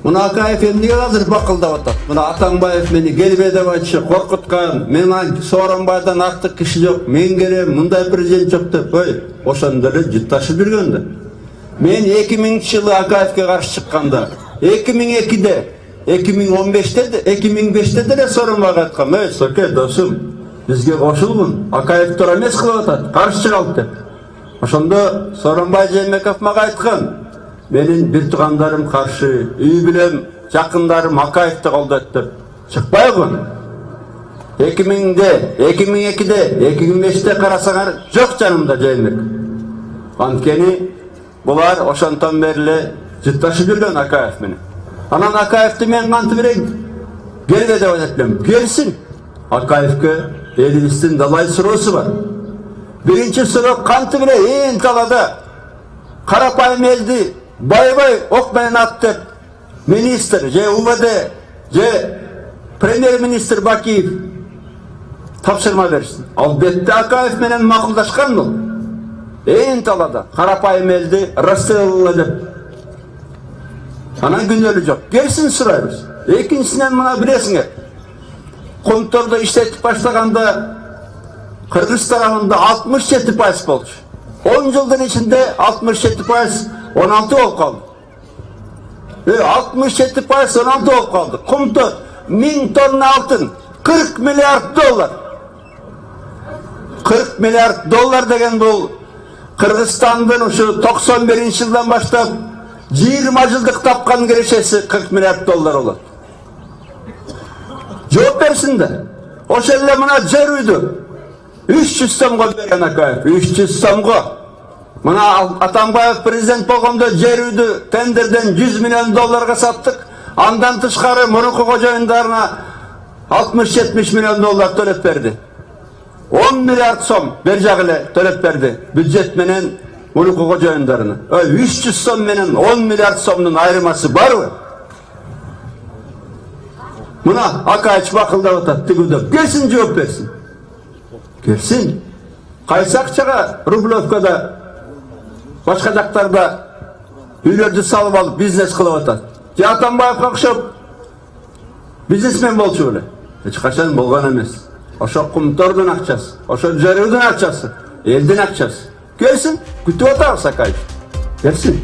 Мына Акаев эмнеге азыр бакылдап атат? Мына Атамбаев мени келбе деп айтышы, коркуткан. Мен Сооронбайдан артык киши жок. Мен келем, мындай президент жок деп. Ошондо эле жытташып жүргөндө. Мен 2000-жылы Акаевке каршы чыкканда, 2002-де, 2005-те деле Сооронбайга айткам, Соке досум, бизге кошулгун. Акаев туура эмес кылып атат, каршы чыгалып деп. Ошондо Сооронбай Жээнбеков мага айткан, менин бир туугандарым каршы, үй билем жакындарым Акаевди колдойт деп. Чыкпайбы? 2000-де, 2002-де, 2005-те карасаңар жок жанымда Жээнбеков. Анткени булар ошонтон бери жытташып жүргөн Акаев менен. Анан Акаевди мен кантип берейин? Келбе деп айтат элем. Келсин. Акаевке элибиздин далай суроосу бар. Биринчи суроо кантип берейин? Эң талада карапайым элди байбай ок менен аттеп министр, же УВД, же премьер-министр Бакиев тапшырма берсин. Албетте Акаев менен макулдашкан бул. Эң талада карапайым элди расстрелла деп. Анан күнөөлү жок. Келсин сурайбыз. Экинчисинен мына билесиңер. Контордо иштетип баштаганда Кыргыз тарабында 67% болчу. 10 жылдын ичинде 67% 16 болуп калды. 67% 16 болуп калды. Кумтор 1000 тонна алтын, 40 миллиард доллар. 40 миллиард доллар деген бул Кыргызстандын ушу 91-жылдан баштап 20 жылдык тапкан кирешеси 40 миллиард доллар болот. Жооп берсиндер. Ошол эле мына жер үйдү 300 сомго берген Акаев, 300 сомго. Мына Атамбаев президент болгондо жер үйдү тендерден 100 миллион долларга саттык. Андан тышкары мурунку кожоюндарына 60-70 миллион доллар төлөп берди. 10 миллиард сом бер жагы эле төлөп берди бюджет менен мурунку кожоюндарына. 300 сом менен 10 миллиард сомдун айырмасы барбы? Мына Акаев бакылдап атат, тигилдеп. Келсин жооп берсин. Келсин. Кайсы акчага Рублевкада башка жактарда үйлөрдү салып алып бизнес кылып атат. Же Атамбаевга окшоп бизнесмен болчу беле? Эч качан болгон эмес. Ошо Кумтордун акчасы, ошо жерүүдүн акчасы, элдин акчасы. Келсин, күтүп атабыз Акаев. Келсин.